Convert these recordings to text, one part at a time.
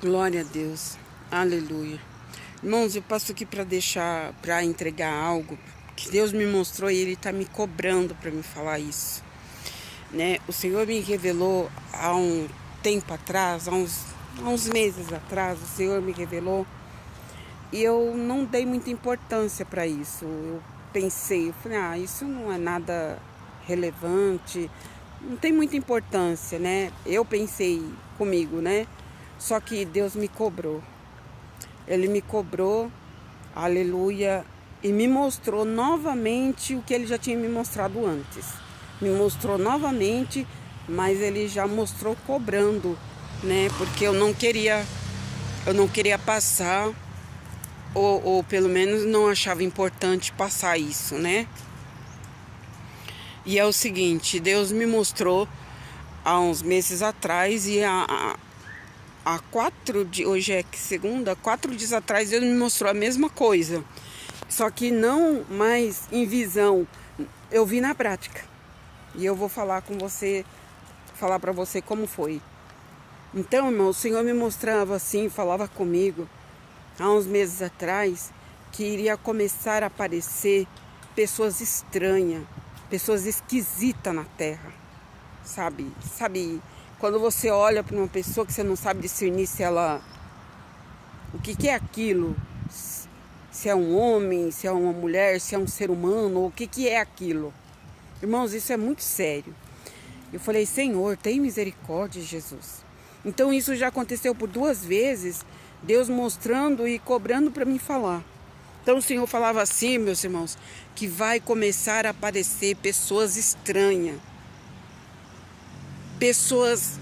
Glória a Deus. Aleluia. Irmãos, eu passo aqui para entregar algo que Deus me mostrou e Ele está me cobrando para me falar isso. Né? O Senhor me revelou há um tempo atrás, há uns meses atrás, o Senhor me revelou e eu não dei muita importância para isso. Eu falei, isso não é nada relevante, não tem muita importância, né? Eu pensei comigo, né? Só que Deus me cobrou. Ele me cobrou, aleluia, e me mostrou novamente o que Ele já tinha me mostrado antes. Me mostrou novamente, mas Ele já mostrou cobrando, né? Porque eu não queria passar, ou pelo menos não achava importante passar isso, né? E é o seguinte, Deus me mostrou há uns meses atrás e hoje é segunda, 4 dias atrás Deus me mostrou a mesma coisa. Só que não mais em visão, eu vi na prática. E eu vou falar para você como foi. Então, irmão, o Senhor me mostrava assim, falava comigo há uns meses atrás que iria começar a aparecer pessoas estranhas, pessoas esquisitas na terra. Sabe? Quando você olha para uma pessoa que você não sabe discernir se ela... O que é aquilo? Se é um homem, se é uma mulher, se é um ser humano, o que é aquilo? Irmãos, isso é muito sério. Eu falei, Senhor, tem misericórdia, Jesus. Então isso já aconteceu por 2 vezes, Deus mostrando e cobrando para mim falar. Então o Senhor falava assim, meus irmãos, que vai começar a aparecer pessoas estranhas. Pessoas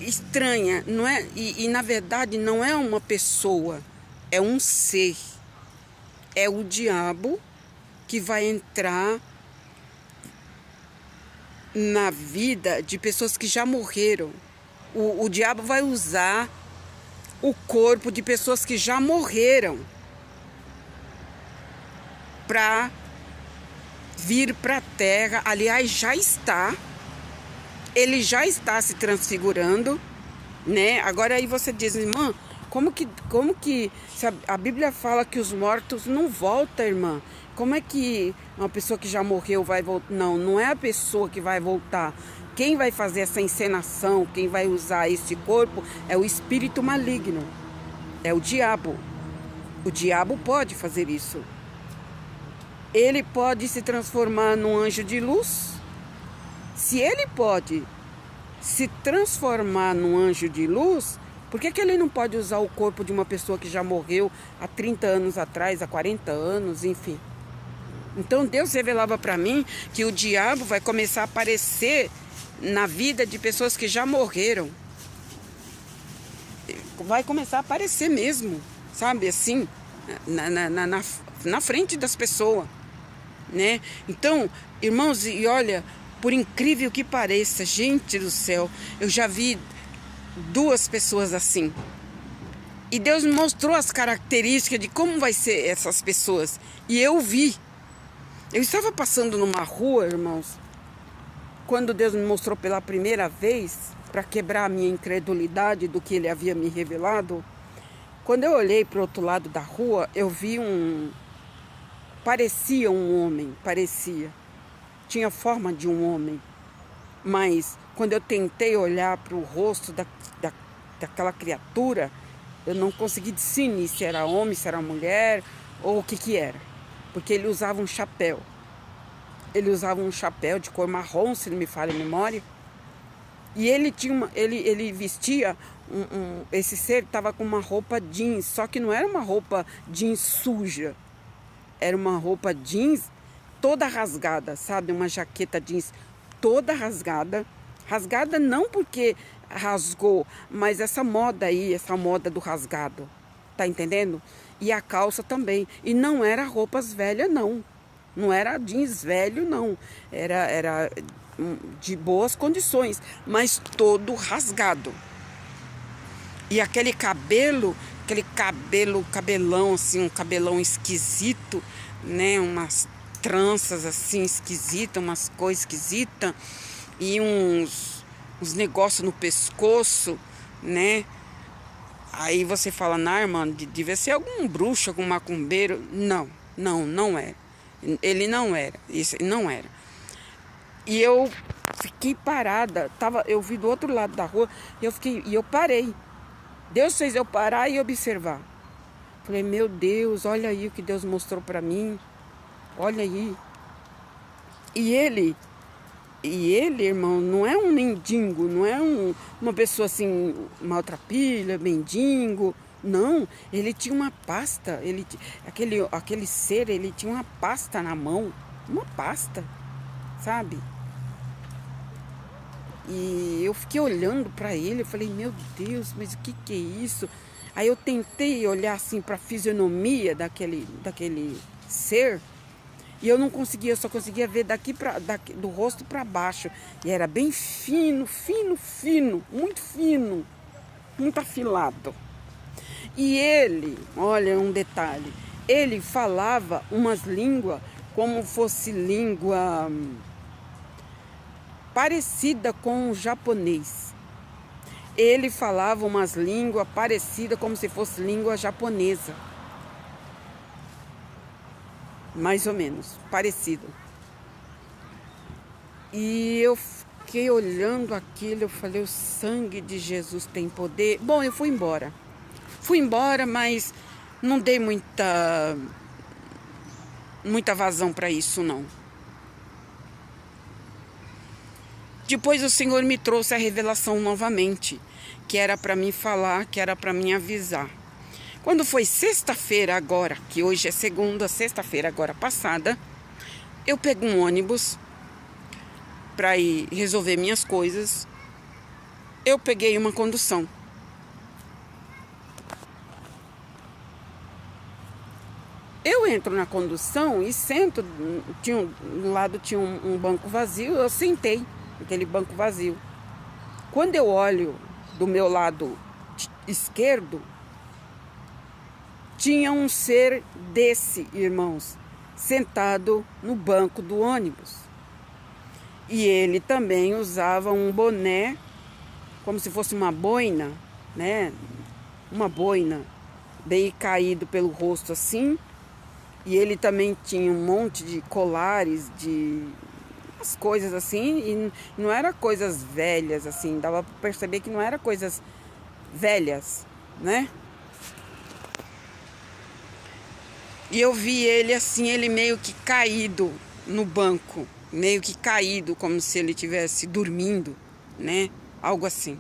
estranhas, não é? E na verdade não é uma pessoa, é um ser. É o diabo que vai entrar na vida de pessoas que já morreram. O diabo vai usar o corpo de pessoas que já morreram para vir para a terra. Aliás, já está. Ele já está se transfigurando, né? Agora aí você diz, irmã, como que a Bíblia fala que os mortos não voltam, irmã? Como é que uma pessoa que já morreu vai voltar? Não é a pessoa que vai voltar. Quem vai fazer essa encenação, quem vai usar esse corpo é o espírito maligno, é o diabo. O diabo pode fazer isso. Ele pode se transformar num anjo de luz. Se ele pode se transformar num anjo de luz, por que ele não pode usar o corpo de uma pessoa que já morreu há 30 anos atrás, há 40 anos, enfim? Então Deus revelava para mim que o diabo vai começar a aparecer na vida de pessoas que já morreram. Vai começar a aparecer mesmo, sabe, assim, na frente das pessoas, né? Então, irmãos, e olha, por incrível que pareça, gente do céu, eu já vi 2 pessoas assim. E Deus me mostrou as características de como vai ser essas pessoas. E eu vi. Eu estava passando numa rua, irmãos, quando Deus me mostrou pela primeira vez, para quebrar a minha incredulidade do que Ele havia me revelado. Quando eu olhei para o outro lado da rua, eu vi parecia um homem, tinha forma de um homem, mas quando eu tentei olhar para o rosto daquela criatura, eu não consegui discernir se era homem, se era mulher ou o que era, porque ele usava um chapéu. Ele usava um chapéu de cor marrom, se não me falha a memória, e ele vestia esse ser estava com uma roupa jeans, só que não era uma roupa jeans suja, era uma roupa jeans toda rasgada, sabe? Uma jaqueta jeans toda rasgada. Rasgada não porque rasgou, mas essa moda aí, essa moda do rasgado. Tá entendendo? E a calça também. E não era roupas velhas, não. Não era jeans velho, não. Era de boas condições, mas todo rasgado. E aquele cabelão assim, um cabelão esquisito, né? Umas tranças assim esquisitas, umas coisas esquisitas e uns negócios no pescoço, né? Aí você fala, não, irmã, devia ser algum bruxo, algum macumbeiro. Não era. Ele não era, isso não era. E eu fiquei parada, eu vi do outro lado da rua, e eu parei. Deus fez eu parar e observar. Falei, meu Deus, olha aí o que Deus mostrou para mim. Olha aí. E ele, irmão, não é um mendigo, não é uma pessoa assim, maltrapilha, mendigo. Não, ele tinha uma pasta, aquele ser, ele tinha uma pasta na mão, uma pasta, sabe? E eu fiquei olhando para ele, eu falei, meu Deus, mas o que é isso? Aí eu tentei olhar assim para a fisionomia daquele ser, e eu não conseguia, eu só conseguia ver do rosto para baixo. E era bem fino, muito afilado. E ele, olha um detalhe, ele falava umas línguas como fosse língua parecida com o japonês. Ele falava umas línguas parecidas como se fosse língua japonesa. Mais ou menos, parecido. E eu fiquei olhando aquilo, eu falei, o sangue de Jesus tem poder. Bom, eu fui embora. Mas não dei muita vazão para isso, não. Depois o Senhor me trouxe a revelação novamente, que era para mim falar, que era para mim avisar. Quando foi sexta-feira agora, que hoje é segunda, sexta-feira agora passada, eu pego um ônibus para ir resolver minhas coisas. Eu peguei uma condução. Eu entro na condução e sento, do lado tinha um banco vazio, eu sentei naquele banco vazio. Quando eu olho do meu lado esquerdo, tinha um ser desse, irmãos, sentado no banco do ônibus. E ele também usava um boné, como se fosse uma boina, né? Uma boina, bem caído pelo rosto assim. E ele também tinha um monte de colares, as coisas assim, e não era coisas velhas assim, dava para perceber que não era coisas velhas, né? E eu vi ele assim, ele meio que caído no banco, meio que caído, como se ele estivesse dormindo, né? Algo assim.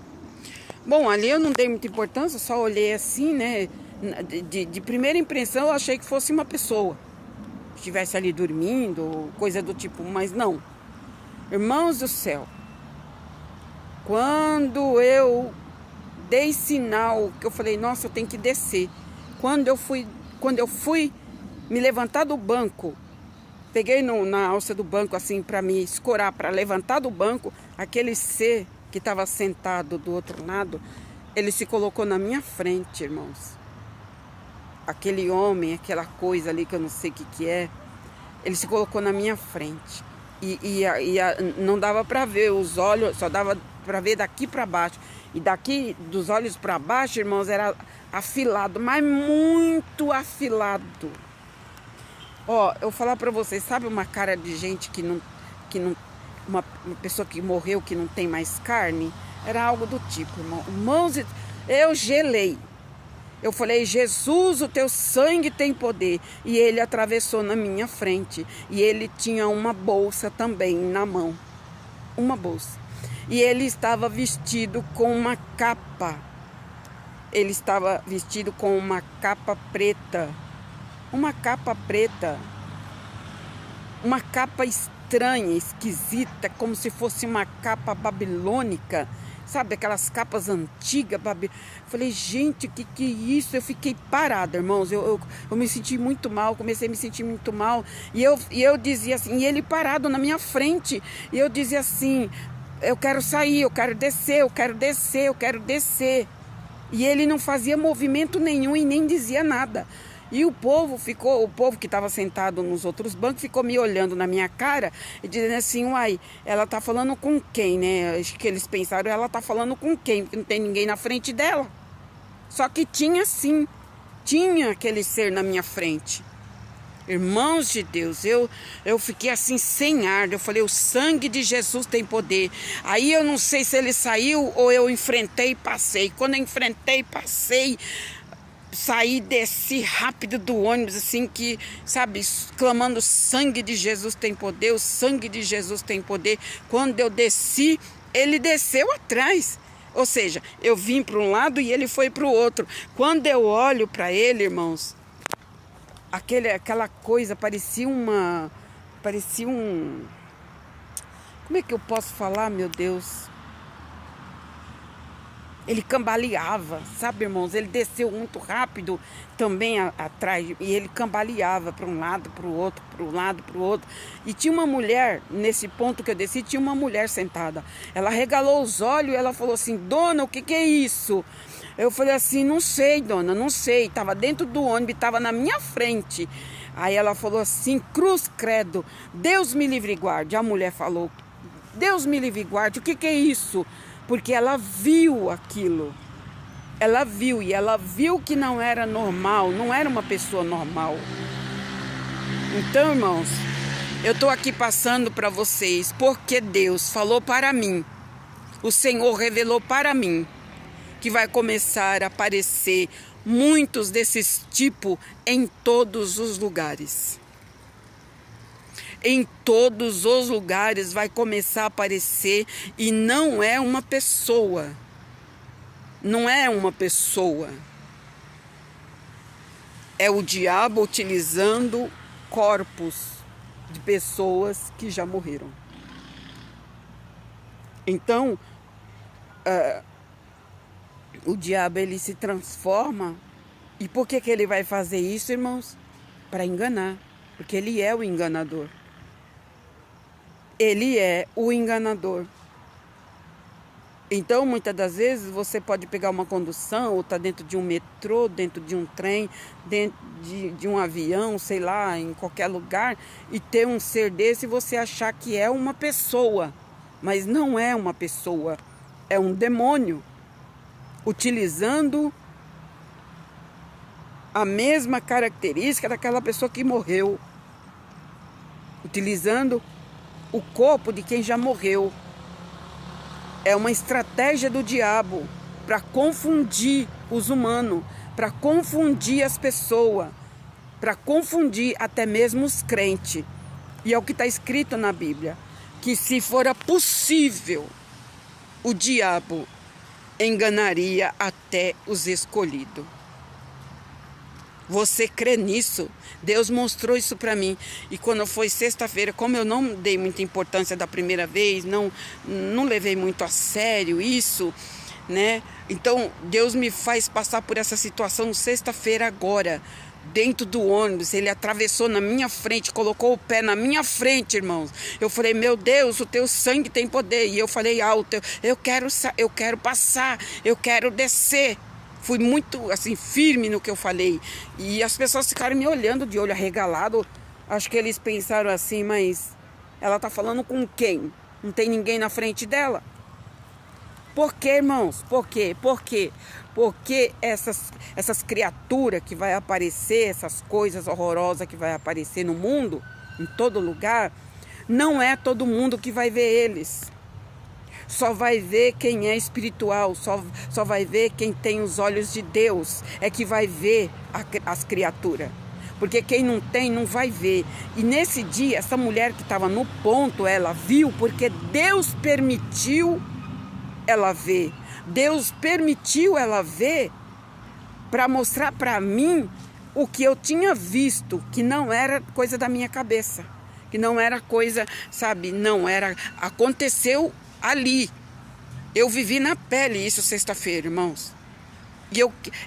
Bom, ali eu não dei muita importância, só olhei assim, né? De primeira impressão eu achei que fosse uma pessoa que estivesse ali dormindo, coisa do tipo, mas não. Irmãos do céu, quando eu dei sinal, que eu falei, nossa, eu tenho que descer. Quando eu fui me levantar do banco, peguei na alça do banco assim para me escorar, para levantar do banco, aquele ser que estava sentado do outro lado, ele se colocou na minha frente, irmãos. Aquele homem, aquela coisa ali que eu não sei o que é, ele se colocou na minha frente. Não dava para ver os olhos, só dava para ver daqui para baixo. E daqui, dos olhos para baixo, irmãos, era afilado, mas muito afilado. Ó, eu vou falar para vocês, sabe uma cara de gente que não uma pessoa que morreu, que não tem mais carne? Era algo do tipo, irmão. Irmãos, eu gelei. Eu falei, Jesus, o teu sangue tem poder. E ele atravessou na minha frente. E ele tinha uma bolsa também na mão. Uma bolsa. E ele estava vestido com uma capa. Ele estava vestido com uma capa preta. Uma capa preta. Uma capa estranha, esquisita, como se fosse uma capa babilônica. Sabe, aquelas capas antigas. Falei, gente, que é isso? Eu fiquei parada, irmãos. Eu me senti muito mal, comecei a me sentir muito mal. E eu dizia assim, e ele parado na minha frente. E eu dizia assim, eu quero sair, eu quero descer, eu quero descer, eu quero descer. E ele não fazia movimento nenhum e nem dizia nada. E o povo que estava sentado nos outros bancos, ficou me olhando na minha cara e dizendo assim, uai, ela tá falando com quem, né? Acho que eles pensaram, ela tá falando com quem? Porque não tem ninguém na frente dela. Só que tinha sim, tinha aquele ser na minha frente. Irmãos de Deus, eu fiquei assim sem ar. Eu falei, o sangue de Jesus tem poder. Aí eu não sei se ele saiu ou eu enfrentei e passei. Quando eu enfrentei e passei, saí, desci rápido do ônibus, assim que, sabe, clamando, o sangue de Jesus tem poder, o sangue de Jesus tem poder. Quando eu desci, ele desceu atrás. Ou seja, eu vim para um lado e ele foi para o outro. Quando eu olho para ele, irmãos, aquela coisa parecia um... Como é que eu posso falar, meu Deus? Ele cambaleava, sabe, irmãos? Ele desceu muito rápido também atrás. E ele cambaleava para um lado, para o outro, para um lado, para o outro. E tinha uma mulher, nesse ponto que eu desci, tinha uma mulher sentada. Ela regalou os olhos e ela falou assim, dona, o que é isso? Eu falei assim, não sei, dona, não sei. Estava dentro do ônibus, estava na minha frente. Aí ela falou assim, cruz credo, Deus me livre e guarde. A mulher falou, Deus me livre e guarde, o que é isso? Porque ela viu aquilo. Ela viu, e ela viu que não era normal, não era uma pessoa normal. Então, irmãos, eu estou aqui passando para vocês, porque Deus falou para mim, o Senhor revelou para mim, que vai começar a aparecer muitos desses tipos em todos os lugares. Em todos os lugares vai começar a aparecer, e não é uma pessoa. Não é uma pessoa. É o diabo utilizando corpos de pessoas que já morreram. Então, o diabo, ele se transforma. E por que ele vai fazer isso, irmãos? Para enganar. Porque ele é o enganador. Ele é o enganador. Então, muitas das vezes, você pode pegar uma condução, ou estar dentro de um metrô, dentro de um trem, dentro de um avião, sei lá, em qualquer lugar, e ter um ser desse e você achar que é uma pessoa. Mas não é uma pessoa, é um demônio, utilizando a mesma característica daquela pessoa que morreu, utilizando o corpo de quem já morreu. É uma estratégia do diabo para confundir os humanos, para confundir as pessoas, para confundir até mesmo os crentes. E é o que está escrito na Bíblia, que se fora possível, o diabo enganaria até os escolhidos. Você crê nisso? Deus mostrou isso para mim. E quando foi sexta-feira, como eu não dei muita importância da primeira vez, não levei muito a sério isso, né? Então, Deus me faz passar por essa situação sexta-feira agora, dentro do ônibus. Ele atravessou na minha frente, colocou o pé na minha frente, irmãos. Eu falei, meu Deus, o teu sangue tem poder. E eu falei alto, eu quero passar, eu quero descer. Fui muito, assim, firme no que eu falei. E as pessoas ficaram me olhando de olho arregalado. Acho que eles pensaram assim, mas ela tá falando com quem? Não tem ninguém na frente dela? Por quê, irmãos? Por quê? Por quê? Porque essas criaturas que vai aparecer, essas coisas horrorosas que vai aparecer no mundo, em todo lugar, não é todo mundo que vai ver eles. Só vai ver quem é espiritual, só vai ver quem tem os olhos de Deus, é que vai ver as criaturas. Porque quem não tem, não vai ver. E nesse dia, essa mulher que estava no ponto, ela viu porque Deus permitiu ela ver. Deus permitiu ela ver para mostrar para mim o que eu tinha visto, que não era coisa da minha cabeça. Que não era coisa, sabe, não era... Aconteceu ali. Eu vivi na pele isso sexta-feira, irmãos.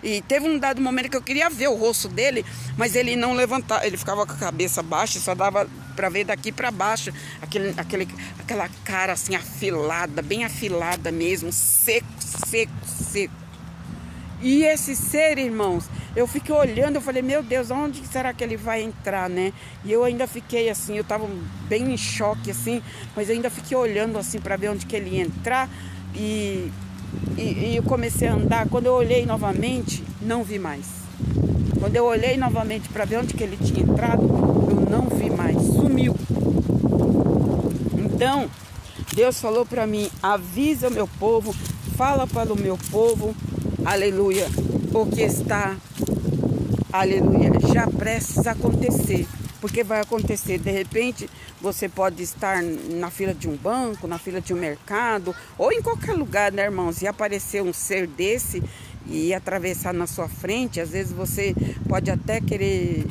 E teve um dado momento que eu queria ver o rosto dele, mas ele não levantava, ele ficava com a cabeça baixa, só dava para ver daqui para baixo, aquela cara assim afilada, bem afilada mesmo, seco. E esse ser, irmãos, eu fiquei olhando, eu falei, meu Deus, onde será que ele vai entrar, né? E eu ainda fiquei assim, eu estava bem em choque assim, mas eu ainda fiquei olhando assim para ver onde que ele ia entrar. E e eu comecei a andar. Quando eu olhei novamente, não vi mais. Quando eu olhei novamente para ver onde que ele tinha entrado, eu não vi mais, sumiu. Então, Deus falou para mim, avisa o meu povo, fala para o meu povo, aleluia, o que está, aleluia, já prestes a acontecer. Porque vai acontecer, de repente, você pode estar na fila de um banco, na fila de um mercado, ou em qualquer lugar, né, irmãos? E aparecer um ser desse e atravessar na sua frente, às vezes você pode até querer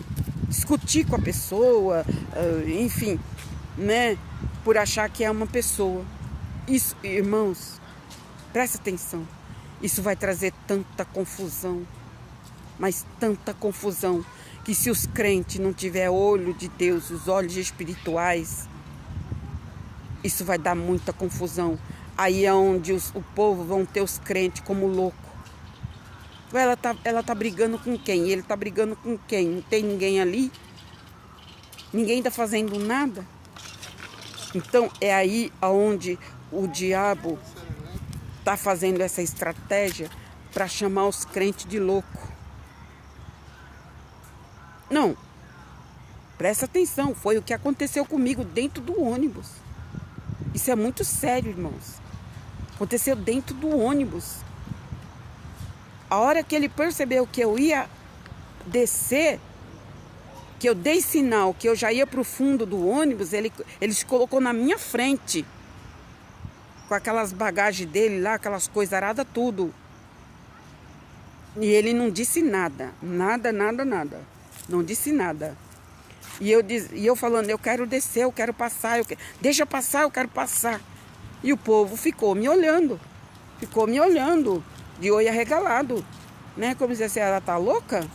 discutir com a pessoa, enfim, né? Por achar que é uma pessoa. Isso, irmãos, presta atenção. Isso vai trazer tanta confusão, mas tanta confusão, que se os crentes não tiver olho de Deus, os olhos espirituais, isso vai dar muita confusão. Aí é onde o povo vão ter os crentes como louco. Ela tá brigando com quem? Ele tá brigando com quem? Não tem ninguém ali? Ninguém tá fazendo nada? Então é aí onde o diabo tá fazendo essa estratégia para chamar os crentes de louco. Não, presta atenção, foi o que aconteceu comigo dentro do ônibus. Isso é muito sério, irmãos. Aconteceu dentro do ônibus. A hora que ele percebeu que eu ia descer, que eu dei sinal, que eu já ia para o fundo do ônibus, ele se colocou na minha frente, com aquelas bagagens dele lá, aquelas coisas aradas, tudo. E ele não disse nada, nada. Não disse nada. E eu falando, eu quero descer, eu quero passar, deixa passar, eu quero passar. E o povo ficou me olhando, de olho arregalado, né? Como dizer assim, ela tá louca?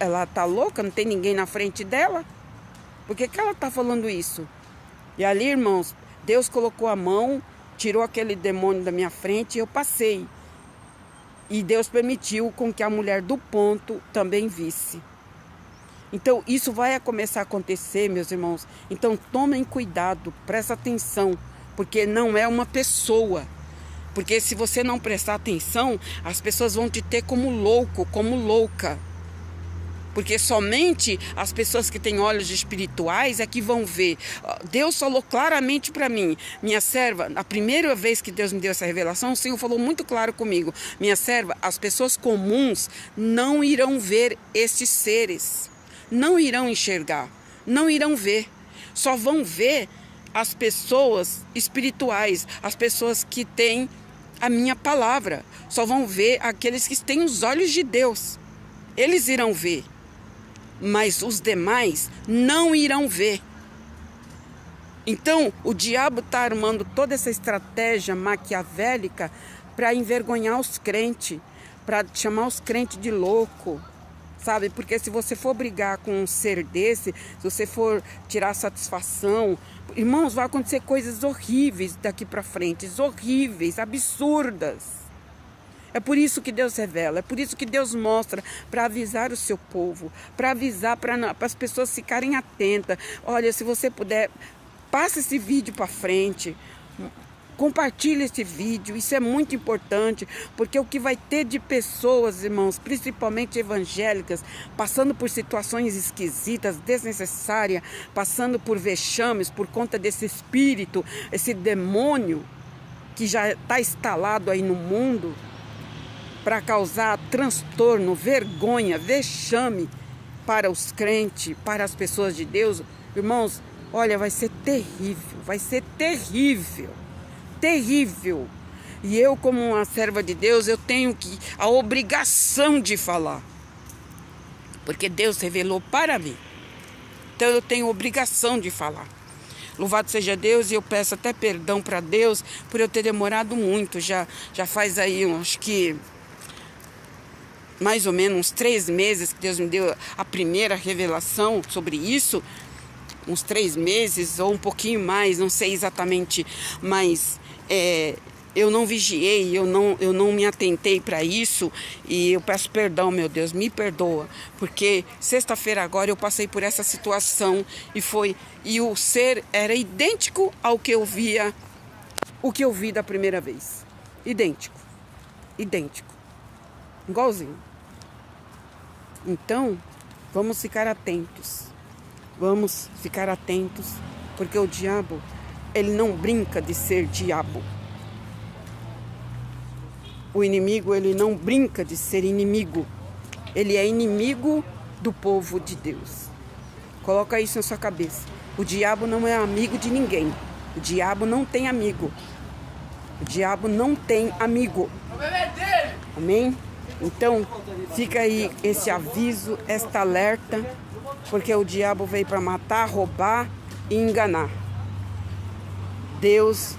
Ela tá louca, não tem ninguém na frente dela? Por que ela tá falando isso? E ali, irmãos, Deus colocou a mão, tirou aquele demônio da minha frente e eu passei. E Deus permitiu com que a mulher do ponto também visse. Então, isso vai começar a acontecer, meus irmãos. Então, tomem cuidado, presta atenção, porque não é uma pessoa. Porque se você não prestar atenção, as pessoas vão te ter como louco, como louca. Porque somente as pessoas que têm olhos espirituais é que vão ver. Deus falou claramente para mim, minha serva, a primeira vez que Deus me deu essa revelação, o Senhor falou muito claro comigo, minha serva, as pessoas comuns não irão ver estes seres. Não irão enxergar, não irão ver, só vão ver as pessoas espirituais, as pessoas que têm a minha palavra, só vão ver aqueles que têm os olhos de Deus, eles irão ver, mas os demais não irão ver. Então o diabo está armando toda essa estratégia maquiavélica para envergonhar os crentes, para chamar os crentes de louco. Sabe, porque se você for brigar com um ser desse, se você for tirar satisfação, irmãos, vai acontecer coisas horríveis daqui para frente, horríveis, absurdas. É por isso que Deus revela, é por isso que Deus mostra, para avisar o seu povo, para avisar para as pessoas ficarem atentas. Olha, se você puder, passa esse vídeo para frente. Compartilhe esse vídeo, isso é muito importante, porque o que vai ter de pessoas, irmãos, principalmente evangélicas, passando por situações esquisitas, desnecessárias, passando por vexames por conta desse espírito, esse demônio que já está instalado aí no mundo, para causar transtorno, vergonha, vexame para os crentes, para as pessoas de Deus. Irmãos, olha, vai ser terrível, vai ser terrível. Terrível. E eu, como uma serva de Deus, eu tenho a obrigação de falar, porque Deus revelou para mim. Então eu tenho obrigação de falar. Louvado seja Deus, e eu peço até perdão para Deus por eu ter demorado muito. Já faz aí, acho que mais ou menos uns 3 meses que Deus me deu a primeira revelação sobre isso. Uns 3 meses ou um pouquinho mais, não sei exatamente, mas eu não vigiei, eu não me atentei para isso, e eu peço perdão, meu Deus, me perdoa, porque sexta-feira agora eu passei por essa situação e o ser era idêntico ao que eu vi da primeira vez, idêntico. idêntico, igualzinho. Então, vamos ficar atentos. Vamos ficar atentos, porque o diabo, ele não brinca de ser diabo. O inimigo, ele não brinca de ser inimigo. Ele é inimigo do povo de Deus. Coloca isso na sua cabeça. O diabo não é amigo de ninguém. O diabo não tem amigo. O diabo não tem amigo. Amém? Então, fica aí esse aviso, esta alerta, porque o diabo veio para matar, roubar e enganar. Deus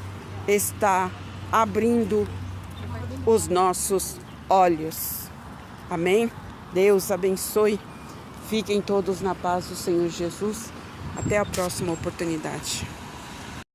está abrindo os nossos olhos. Amém? Deus abençoe. Fiquem todos na paz do Senhor Jesus. Até a próxima oportunidade.